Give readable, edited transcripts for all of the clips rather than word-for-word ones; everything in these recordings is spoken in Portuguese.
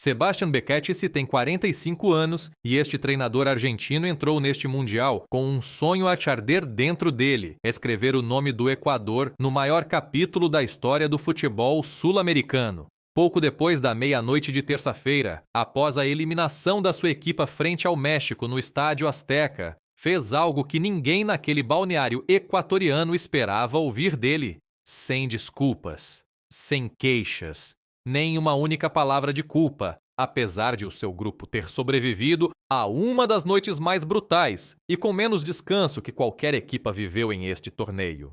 Sebastián Becchetti tem 45 anos e este treinador argentino entrou neste Mundial com um sonho a te arder dentro dele, escrever o nome do Equador no maior capítulo da história do futebol sul-americano. Pouco depois da meia-noite de terça-feira, após a eliminação da sua equipe frente ao México no Estádio Azteca, fez algo que ninguém naquele balneário equatoriano esperava ouvir dele. Sem desculpas, sem queixas, nem uma única palavra de culpa, apesar de o seu grupo ter sobrevivido a uma das noites mais brutais e com menos descanso que qualquer equipa viveu em este torneio.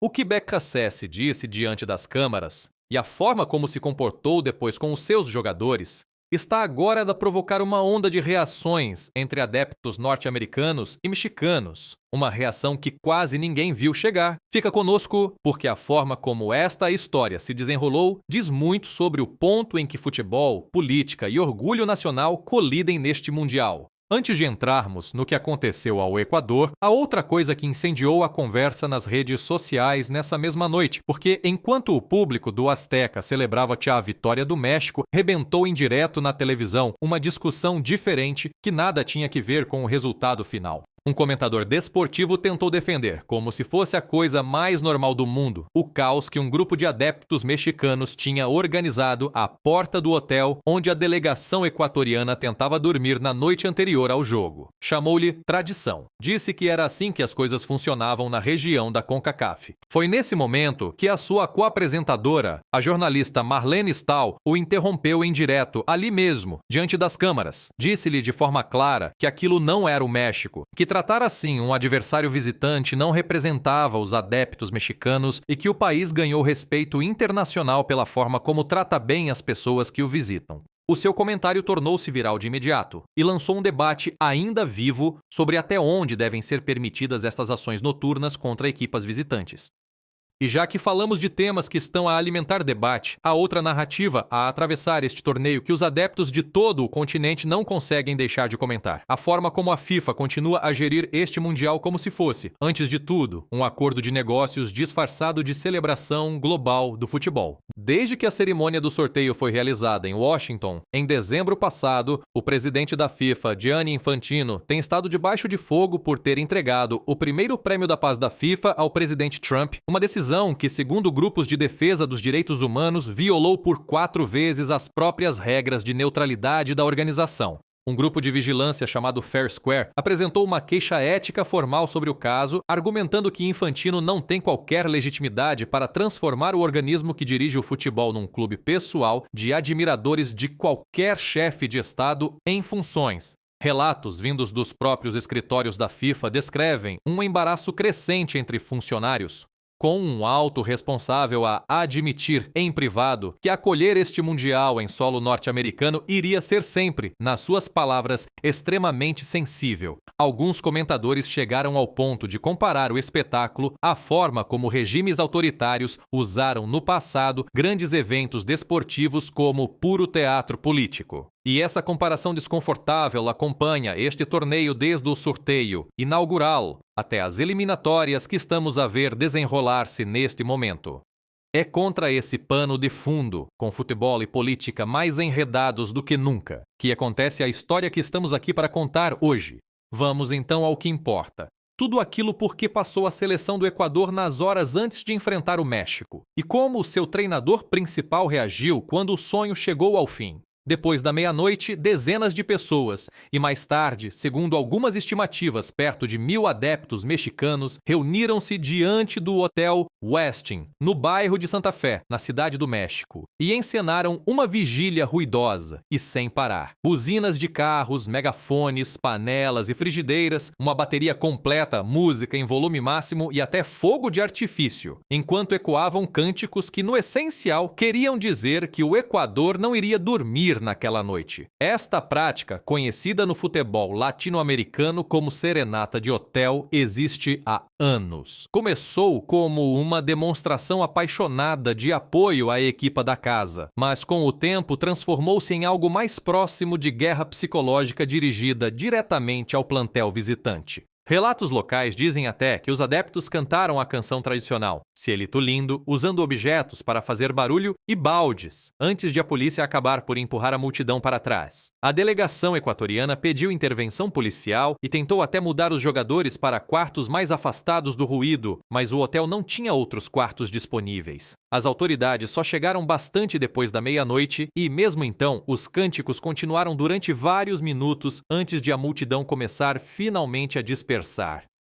O que Becchetti disse diante das câmaras e a forma como se comportou depois com os seus jogadores está agora a provocar uma onda de reações entre adeptos norte-americanos e mexicanos, uma reação que quase ninguém viu chegar. Fica conosco, porque a forma como esta história se desenrolou diz muito sobre o ponto em que futebol, política e orgulho nacional colidem neste Mundial. Antes de entrarmos no que aconteceu ao Equador, há outra coisa que incendiou a conversa nas redes sociais nessa mesma noite, porque enquanto o público do Azteca celebrava a vitória do México, rebentou em direto na televisão uma discussão diferente que nada tinha que ver com o resultado final. Um comentador desportivo tentou defender, como se fosse a coisa mais normal do mundo, o caos que um grupo de adeptos mexicanos tinha organizado à porta do hotel onde a delegação equatoriana tentava dormir na noite anterior ao jogo. Chamou-lhe tradição. Disse que era assim que as coisas funcionavam na região da CONCACAF. Foi nesse momento que a sua co-apresentadora, a jornalista Marlene Stahl, o interrompeu em direto, ali mesmo, diante das câmaras. Disse-lhe de forma clara que aquilo não era o México, que tratar assim um adversário visitante não representava os adeptos mexicanos e que o país ganhou respeito internacional pela forma como trata bem as pessoas que o visitam. O seu comentário tornou-se viral de imediato e lançou um debate ainda vivo sobre até onde devem ser permitidas estas ações noturnas contra equipas visitantes. E já que falamos de temas que estão a alimentar debate, há outra narrativa a atravessar este torneio que os adeptos de todo o continente não conseguem deixar de comentar. A forma como a FIFA continua a gerir este Mundial como se fosse, antes de tudo, um acordo de negócios disfarçado de celebração global do futebol. Desde que a cerimônia do sorteio foi realizada em Washington, em dezembro passado, o presidente da FIFA, Gianni Infantino, tem estado debaixo de fogo por ter entregado o primeiro prêmio da paz da FIFA ao presidente Trump, uma decisão que, segundo grupos de defesa dos direitos humanos, violou por 4 vezes as próprias regras de neutralidade da organização. Um grupo de vigilância chamado Fair Square apresentou uma queixa ética formal sobre o caso, argumentando que Infantino não tem qualquer legitimidade para transformar o organismo que dirige o futebol num clube pessoal de admiradores de qualquer chefe de Estado em funções. Relatos vindos dos próprios escritórios da FIFA descrevem um embaraço crescente entre funcionários, com um alto responsável a admitir em privado que acolher este Mundial em solo norte-americano iria ser sempre, nas suas palavras, extremamente sensível. Alguns comentadores chegaram ao ponto de comparar o espetáculo à forma como regimes autoritários usaram no passado grandes eventos desportivos como puro teatro político. E essa comparação desconfortável acompanha este torneio desde o sorteio inaugural até as eliminatórias que estamos a ver desenrolar-se neste momento. É contra esse pano de fundo, com futebol e política mais enredados do que nunca, que acontece a história que estamos aqui para contar hoje. Vamos então ao que importa. Tudo aquilo por que passou a seleção do Equador nas horas antes de enfrentar o México, e como o seu treinador principal reagiu quando o sonho chegou ao fim. Depois da meia-noite, dezenas de pessoas, e mais tarde, segundo algumas estimativas, perto de 1.000 adeptos mexicanos, reuniram-se diante do Hotel Westin, no bairro de Santa Fé, na cidade do México, e encenaram uma vigília ruidosa e sem parar. Buzinas de carros, megafones, panelas e frigideiras, uma bateria completa, música em volume máximo e até fogo de artifício, enquanto ecoavam cânticos que, no essencial, queriam dizer que o Equador não iria dormir naquela noite. Esta prática, conhecida no futebol latino-americano como serenata de hotel, existe há anos. Começou como uma demonstração apaixonada de apoio à equipa da casa, mas com o tempo transformou-se em algo mais próximo de guerra psicológica dirigida diretamente ao plantel visitante. Relatos locais dizem até que os adeptos cantaram a canção tradicional, Cielito Lindo, usando objetos para fazer barulho e baldes, antes de a polícia acabar por empurrar a multidão para trás. A delegação equatoriana pediu intervenção policial e tentou até mudar os jogadores para quartos mais afastados do ruído, mas o hotel não tinha outros quartos disponíveis. As autoridades só chegaram bastante depois da meia-noite e, mesmo então, os cânticos continuaram durante vários minutos antes de a multidão começar finalmente a dispersar.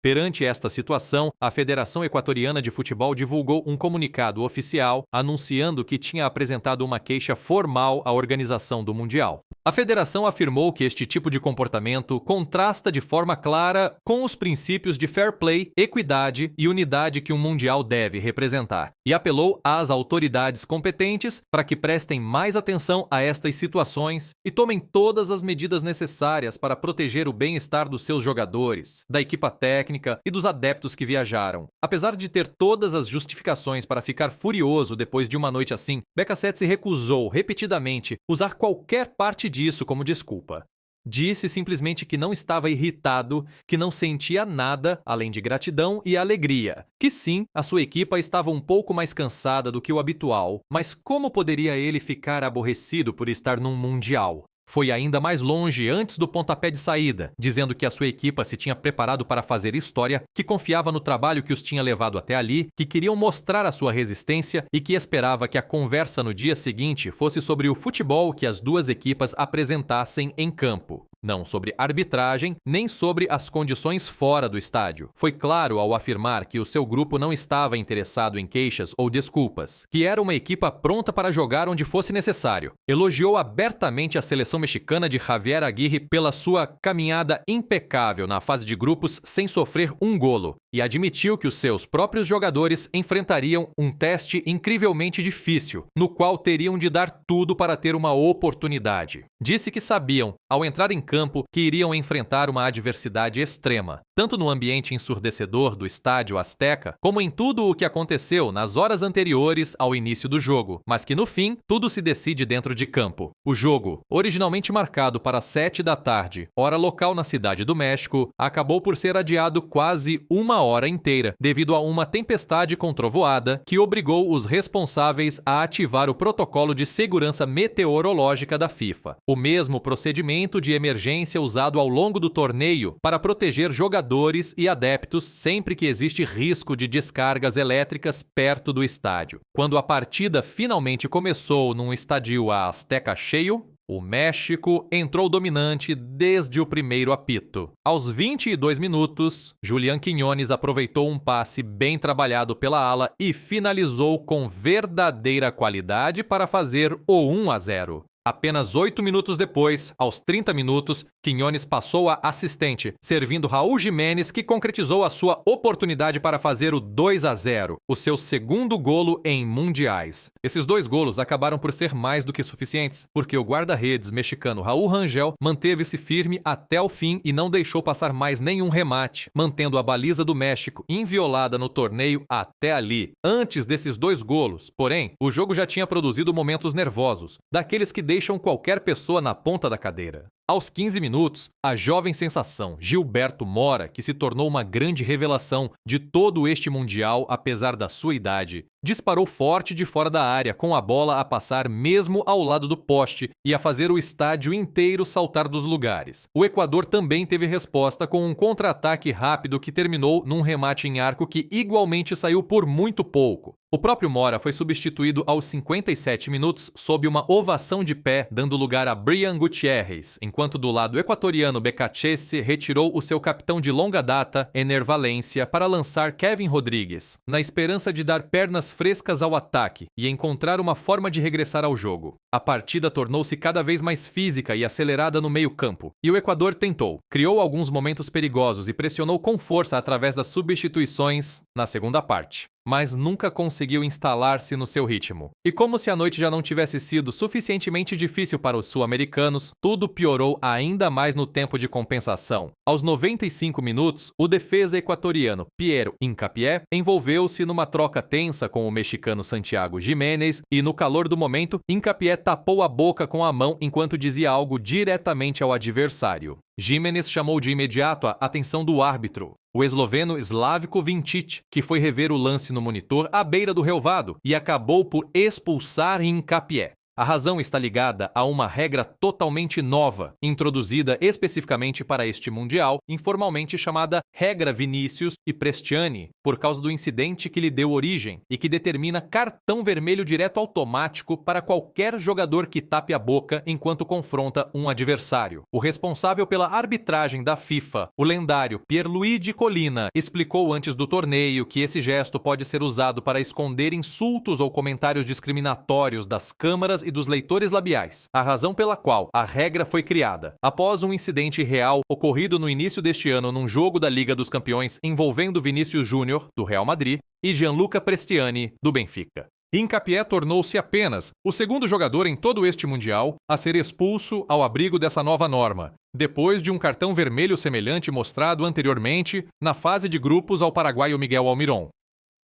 Perante esta situação, a Federação Equatoriana de Futebol divulgou um comunicado oficial anunciando que tinha apresentado uma queixa formal à organização do Mundial. A federação afirmou que este tipo de comportamento contrasta de forma clara com os princípios de fair play, equidade e unidade que um Mundial deve representar, e apelou às autoridades competentes para que prestem mais atenção a estas situações e tomem todas as medidas necessárias para proteger o bem-estar dos seus jogadores, da equipa técnica e dos adeptos que viajaram. Apesar de ter todas as justificações para ficar furioso depois de uma noite assim, BKSS recusou repetidamente usar qualquer parte disso como desculpa. Disse simplesmente que não estava irritado, que não sentia nada além de gratidão e alegria, que sim, a sua equipa estava um pouco mais cansada do que o habitual, mas como poderia ele ficar aborrecido por estar num Mundial? Foi ainda mais longe antes do pontapé de saída, dizendo que a sua equipa se tinha preparado para fazer história, que confiava no trabalho que os tinha levado até ali, que queriam mostrar a sua resistência e que esperava que a conversa no dia seguinte fosse sobre o futebol que as duas equipas apresentassem em campo. Não sobre arbitragem, nem sobre as condições fora do estádio. Foi claro ao afirmar que o seu grupo não estava interessado em queixas ou desculpas, que era uma equipa pronta para jogar onde fosse necessário. Elogiou abertamente a seleção mexicana de Javier Aguirre pela sua caminhada impecável na fase de grupos sem sofrer um golo, e admitiu que os seus próprios jogadores enfrentariam um teste incrivelmente difícil, no qual teriam de dar tudo para ter uma oportunidade. Disse que sabiam, ao entrar em campo, que iriam enfrentar uma adversidade extrema, tanto no ambiente ensurdecedor do estádio Azteca, como em tudo o que aconteceu nas horas anteriores ao início do jogo, mas que no fim, tudo se decide dentro de campo. O jogo, originalmente marcado para 7 da tarde, hora local na Cidade do México, acabou por ser adiado quase uma hora inteira, devido a uma tempestade com trovoada que obrigou os responsáveis a ativar o protocolo de segurança meteorológica da FIFA, o mesmo procedimento de emergência usado ao longo do torneio para proteger jogadores e adeptos sempre que existe risco de descargas elétricas perto do estádio. Quando a partida finalmente começou num estádio Azteca cheio, o México entrou dominante desde o primeiro apito. Aos 22 minutos, Julián Quiñones aproveitou um passe bem trabalhado pela ala e finalizou com verdadeira qualidade para fazer o 1-0. Apenas 8 minutos depois, aos 30 minutos, Quiñones passou a assistente, servindo Raul Jiménez, que concretizou a sua oportunidade para fazer o 2-0, o seu segundo golo em mundiais. Esses 2 golos acabaram por ser mais do que suficientes, porque o guarda-redes mexicano Raúl Rangel manteve-se firme até o fim e não deixou passar mais nenhum remate, mantendo a baliza do México inviolada no torneio até ali. Antes desses 2 golos, porém, o jogo já tinha produzido momentos nervosos, daqueles que deixam qualquer pessoa na ponta da cadeira. Aos 15 minutos, a jovem sensação Gilberto Mora, que se tornou uma grande revelação de todo este Mundial apesar da sua idade, disparou forte de fora da área com a bola a passar mesmo ao lado do poste e a fazer o estádio inteiro saltar dos lugares. O Equador também teve resposta com um contra-ataque rápido que terminou num remate em arco que igualmente saiu por muito pouco. O próprio Mora foi substituído aos 57 minutos sob uma ovação de pé, dando lugar a Brian Gutierrez, enquanto do lado equatoriano BKSS retirou o seu capitão de longa data, Ener Valencia, para lançar Kevin Rodrigues, na esperança de dar pernas frescas ao ataque e encontrar uma forma de regressar ao jogo. A partida tornou-se cada vez mais física e acelerada no meio-campo, e o Equador tentou, criou alguns momentos perigosos e pressionou com força através das substituições na segunda parte, mas nunca conseguiu instalar-se no seu ritmo. E como se a noite já não tivesse sido suficientemente difícil para os sul-americanos, tudo piorou ainda mais no tempo de compensação. Aos 95 minutos, o defesa equatoriano Piero Hincapié envolveu-se numa troca tensa com o mexicano Santiago Jiménez e, no calor do momento, Hincapié tapou a boca com a mão enquanto dizia algo diretamente ao adversário. Jimenez chamou de imediato a atenção do árbitro, o esloveno Slavko Vincic, que foi rever o lance no monitor à beira do relvado e acabou por expulsar Hincapié. A razão está ligada a uma regra totalmente nova, introduzida especificamente para este Mundial, informalmente chamada Regra Vinícius e Prestiani, por causa do incidente que lhe deu origem e que determina cartão vermelho direto automático para qualquer jogador que tape a boca enquanto confronta um adversário. O responsável pela arbitragem da FIFA, o lendário Pierluigi Collina, explicou antes do torneio que esse gesto pode ser usado para esconder insultos ou comentários discriminatórios das câmaras e dos leitores labiais, a razão pela qual a regra foi criada, após um incidente real ocorrido no início deste ano num jogo da Liga dos Campeões envolvendo Vinícius Júnior, do Real Madrid, e Gianluca Prestiani, do Benfica. Hincapié tornou-se apenas o segundo jogador em todo este Mundial a ser expulso ao abrigo dessa nova norma, depois de um cartão vermelho semelhante mostrado anteriormente na fase de grupos ao paraguaio Miguel Almirón.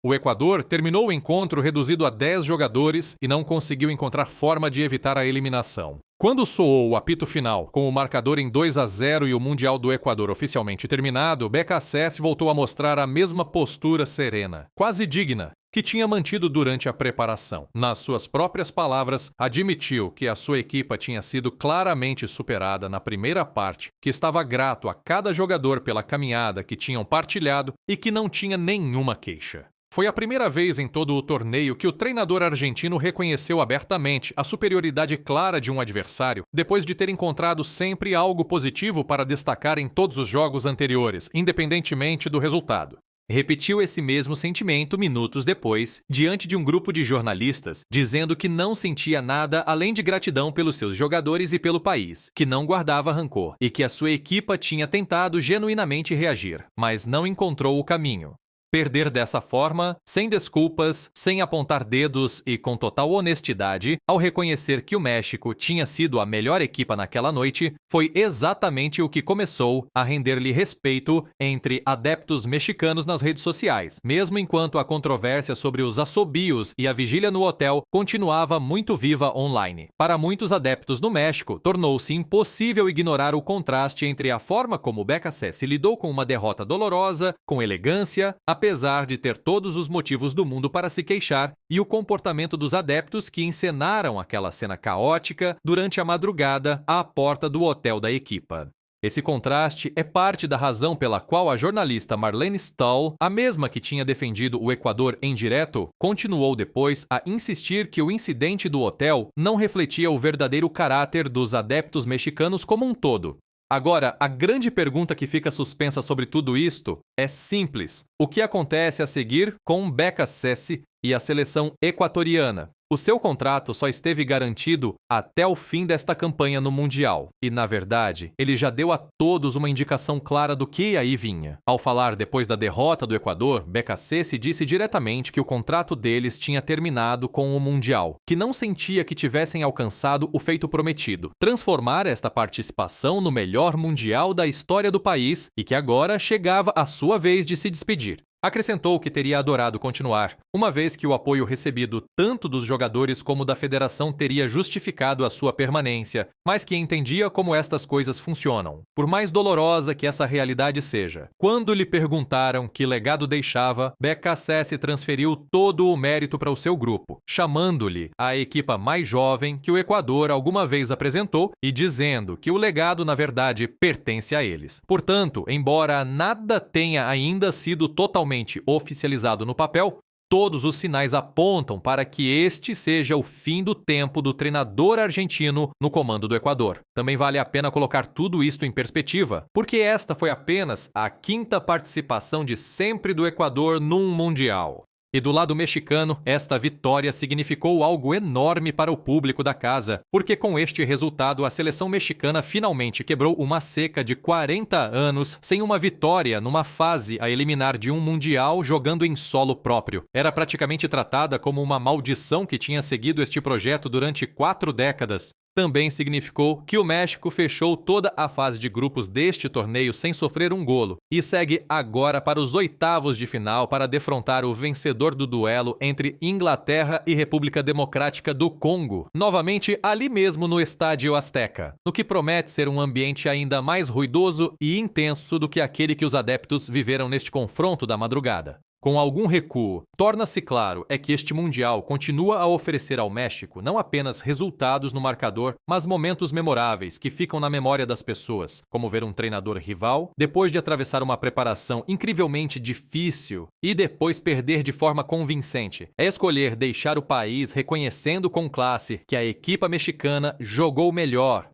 O Equador terminou o encontro reduzido a 10 jogadores e não conseguiu encontrar forma de evitar a eliminação. Quando soou o apito final, com o marcador em 2-0 e o Mundial do Equador oficialmente terminado, BKSS voltou a mostrar a mesma postura serena, quase digna, que tinha mantido durante a preparação. Nas suas próprias palavras, admitiu que a sua equipa tinha sido claramente superada na primeira parte, que estava grato a cada jogador pela caminhada que tinham partilhado e que não tinha nenhuma queixa. Foi a primeira vez em todo o torneio que o treinador argentino reconheceu abertamente a superioridade clara de um adversário, depois de ter encontrado sempre algo positivo para destacar em todos os jogos anteriores, independentemente do resultado. Repetiu esse mesmo sentimento minutos depois, diante de um grupo de jornalistas, dizendo que não sentia nada além de gratidão pelos seus jogadores e pelo país, que não guardava rancor e que a sua equipa tinha tentado genuinamente reagir, mas não encontrou o caminho. Perder dessa forma, sem desculpas, sem apontar dedos e com total honestidade, ao reconhecer que o México tinha sido a melhor equipa naquela noite, foi exatamente o que começou a render-lhe respeito entre adeptos mexicanos nas redes sociais, mesmo enquanto a controvérsia sobre os assobios e a vigília no hotel continuava muito viva online. Para muitos adeptos no México, tornou-se impossível ignorar o contraste entre a forma como BKSS lidou com uma derrota dolorosa, com elegância, apesar de ter todos os motivos do mundo para se queixar, e o comportamento dos adeptos que encenaram aquela cena caótica durante a madrugada à porta do hotel da equipa. Esse contraste é parte da razão pela qual a jornalista Marlene Stahl, a mesma que tinha defendido o Equador em direto, continuou depois a insistir que o incidente do hotel não refletia o verdadeiro caráter dos adeptos mexicanos como um todo. Agora, a grande pergunta que fica suspensa sobre tudo isto é simples. O que acontece a seguir com BKSS e a seleção equatoriana? O seu contrato só esteve garantido até o fim desta campanha no Mundial. E, na verdade, ele já deu a todos uma indicação clara do que aí vinha. Ao falar depois da derrota do Equador, BKSS disse diretamente que o contrato deles tinha terminado com o Mundial, que não sentia que tivessem alcançado o feito prometido, transformar esta participação no melhor Mundial da história do país e que agora chegava a sua vez de se despedir. Acrescentou que teria adorado continuar, uma vez que o apoio recebido tanto dos jogadores como da federação teria justificado a sua permanência, mas que entendia como estas coisas funcionam, por mais dolorosa que essa realidade seja. Quando lhe perguntaram que legado deixava, BKSS transferiu todo o mérito para o seu grupo, chamando-lhe a equipa mais jovem que o Equador alguma vez apresentou e dizendo que o legado, na verdade, pertence a eles. Portanto, embora nada tenha ainda sido totalmente oficializado no papel, todos os sinais apontam para que este seja o fim do tempo do treinador argentino no comando do Equador. Também vale a pena colocar tudo isto em perspectiva, porque esta foi apenas a 5ª participação de sempre do Equador num Mundial. E do lado mexicano, esta vitória significou algo enorme para o público da casa, porque com este resultado a seleção mexicana finalmente quebrou uma seca de 40 anos sem uma vitória numa fase a eliminar de um Mundial jogando em solo próprio. Era praticamente tratada como uma maldição que tinha seguido este projeto durante 4 décadas. também significou que o México fechou toda a fase de grupos deste torneio sem sofrer um golo e segue agora para os oitavos de final para defrontar o vencedor do duelo entre Inglaterra e República Democrática do Congo, novamente ali mesmo no Estádio Azteca, no que promete ser um ambiente ainda mais ruidoso e intenso do que aquele que os adeptos viveram neste confronto da madrugada. Com algum recuo, torna-se claro que este Mundial continua a oferecer ao México não apenas resultados no marcador, mas momentos memoráveis que ficam na memória das pessoas, como ver um treinador rival, depois de atravessar uma preparação incrivelmente difícil e depois perder de forma convincente, escolher deixar o país reconhecendo com classe que a equipa mexicana jogou melhor.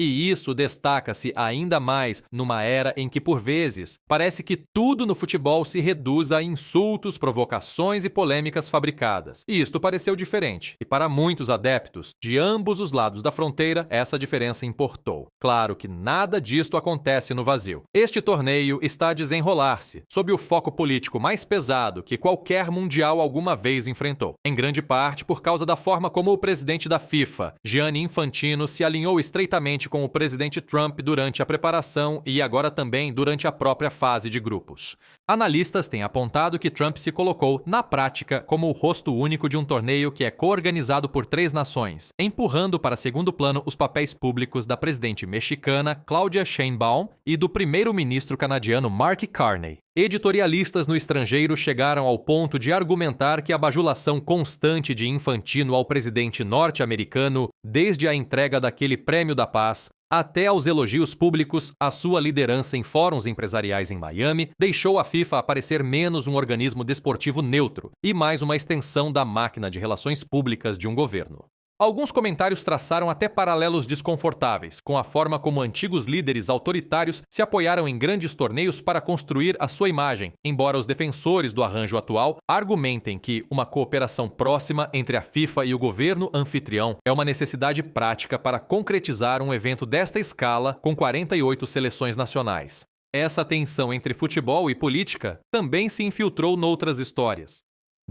E isso destaca-se ainda mais numa era em que, por vezes, parece que tudo no futebol se reduz a insultos, provocações e polêmicas fabricadas. E isto pareceu diferente. E para muitos adeptos, de ambos os lados da fronteira, essa diferença importou. Claro que nada disto acontece no vazio. Este torneio está a desenrolar-se, sob o foco político mais pesado que qualquer mundial alguma vez enfrentou. Em grande parte por causa da forma como o presidente da FIFA, Gianni Infantino, se alinhou estreitamente com o presidente Trump durante a preparação e agora também durante a própria fase de grupos. Analistas têm apontado que Trump se colocou, na prática, como o rosto único de um torneio que é coorganizado por 3 nações, empurrando para segundo plano os papéis públicos da presidente mexicana Claudia Sheinbaum e do primeiro-ministro canadiano Mark Carney. Editorialistas no estrangeiro chegaram ao ponto de argumentar que a bajulação constante de Infantino ao presidente norte-americano, desde a entrega daquele Prêmio da Paz até aos elogios públicos à sua liderança em fóruns empresariais em Miami, deixou a FIFA parecer menos um organismo desportivo neutro e mais uma extensão da máquina de relações públicas de um governo. Alguns comentários traçaram até paralelos desconfortáveis com a forma como antigos líderes autoritários se apoiaram em grandes torneios para construir a sua imagem, embora os defensores do arranjo atual argumentem que uma cooperação próxima entre a FIFA e o governo anfitrião é uma necessidade prática para concretizar um evento desta escala com 48 seleções nacionais. Essa tensão entre futebol e política também se infiltrou noutras histórias.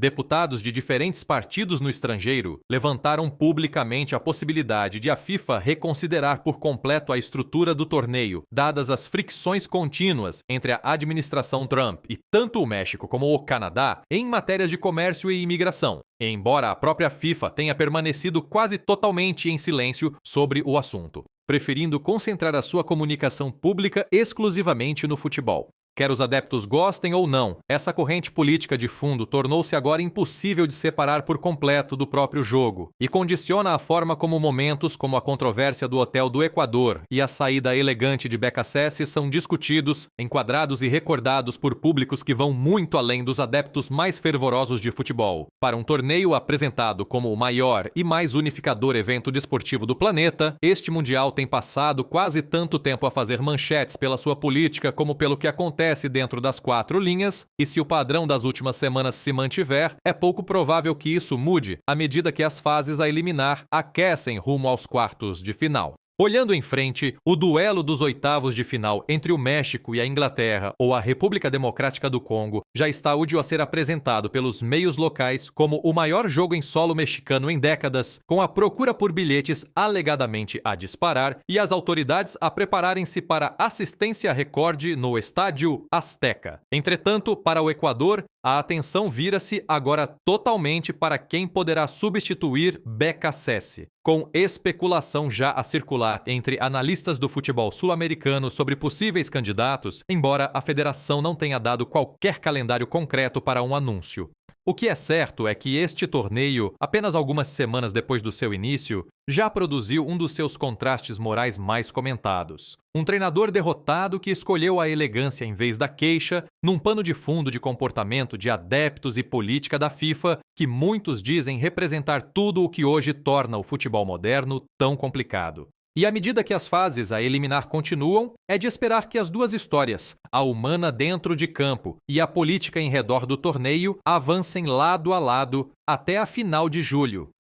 Deputados de diferentes partidos no estrangeiro levantaram publicamente a possibilidade de a FIFA reconsiderar por completo a estrutura do torneio, dadas as fricções contínuas entre a administração Trump e tanto o México como o Canadá em matérias de comércio e imigração, embora a própria FIFA tenha permanecido quase totalmente em silêncio sobre o assunto, preferindo concentrar a sua comunicação pública exclusivamente no futebol. Quer os adeptos gostem ou não, essa corrente política de fundo tornou-se agora impossível de separar por completo do próprio jogo e condiciona a forma como momentos como a controvérsia do Hotel do Equador e a saída elegante de BKSS são discutidos, enquadrados e recordados por públicos que vão muito além dos adeptos mais fervorosos de futebol. Para um torneio apresentado como o maior e mais unificador evento desportivo do planeta, este Mundial tem passado quase tanto tempo a fazer manchetes pela sua política como pelo que acontece dentro das 4 linhas, e se o padrão das últimas semanas se mantiver, é pouco provável que isso mude à medida que as fases a eliminar aquecem rumo aos quartos de final. Olhando em frente, o duelo dos oitavos de final entre o México e a Inglaterra ou a República Democrática do Congo já está útil a ser apresentado pelos meios locais como o maior jogo em solo mexicano em décadas, com a procura por bilhetes alegadamente a disparar e as autoridades a prepararem-se para assistência recorde no Estádio Azteca. Entretanto, para o Equador, a atenção vira-se agora totalmente para quem poderá substituir BKSS, com especulação já a circular entre analistas do futebol sul-americano sobre possíveis candidatos, embora a federação não tenha dado qualquer calendário concreto para um anúncio. O que é certo é que este torneio, apenas algumas semanas depois do seu início, já produziu um dos seus contrastes morais mais comentados. Um treinador derrotado que escolheu a elegância em vez da queixa, num pano de fundo de comportamento de adeptos e política da FIFA, que muitos dizem representar tudo o que hoje torna o futebol moderno tão complicado. E à medida que as fases a eliminar continuam, é de esperar que as duas histórias, a humana dentro de campo e a política em redor do torneio, avancem lado a lado até a final de julho,